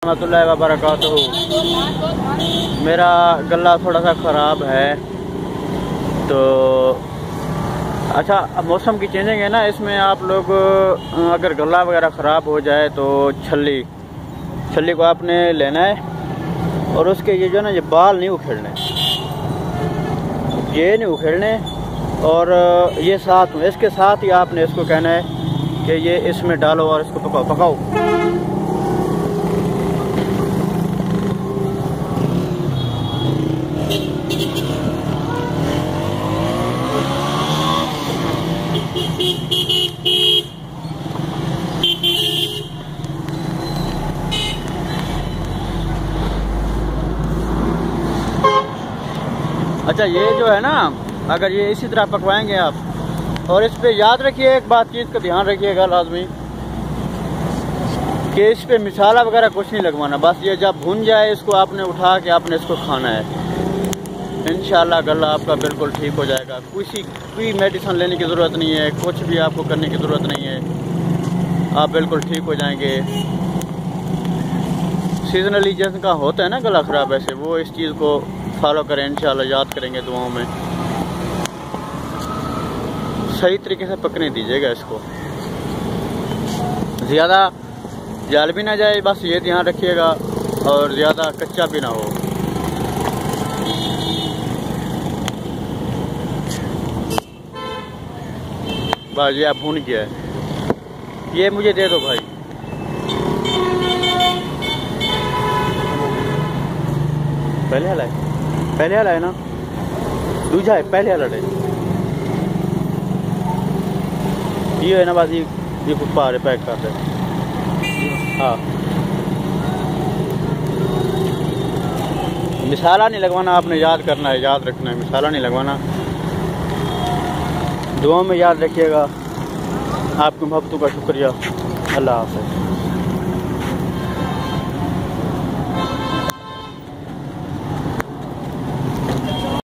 रहमतुल्लाहि व बरकातहू। मेरा गला थोड़ा सा ख़राब है, तो अच्छा अब मौसम की चेंजिंग है ना, इसमें आप लोग अगर गला वगैरह ख़राब हो जाए तो छल्ली को आपने लेना है और उसके ये जो है ना, ये बाल नहीं उखेड़ने, ये नहीं उखेड़ने, और ये साथ में इसके साथ ही आपने इसको कहना है कि ये इसमें डालो और इसको पकाओ। अच्छा ये जो है ना, अगर ये इसी तरह पकवाएंगे आप, और इस पे याद रखिए एक बात, चीज़ का ध्यान रखिएगा लाजमी, कि इस पे मसाला वगैरह कुछ नहीं लगवाना, बस ये जब भुन जाए इसको आपने उठा के आपने इसको खाना है। इंशाल्लाह गला आपका बिल्कुल ठीक हो जाएगा। कोई मेडिसिन लेने की ज़रूरत नहीं है, कुछ भी आपको करने की ज़रूरत नहीं है, आप बिल्कुल ठीक हो जाएंगे। सीजनली जिनका होता है ना गला ख़राब, ऐसे वो इस चीज़ को फॉलो करें, इंशाल्लाह याद करेंगे दुआओं में। सही तरीके से पकने दीजिएगा इसको, ज़्यादा जल भी ना जाए, बस ये ध्यान रखिएगा, और ज़्यादा कच्चा भी ना हो। बस ये आप भून गया है, ये मुझे दे दो भाई। पहले वाला है ना, दूजा है, पहले वाला है ये है ना, बस ये कुप्पा है, पैक कर दे। हाँ, मसाला नहीं लगवाना, आपने याद करना है, याद रखना है, मसाला नहीं लगवाना। दुआ में याद रखिएगा। आपकी मोहब्बतों का शुक्रिया। अल्लाह हाफ़िज़।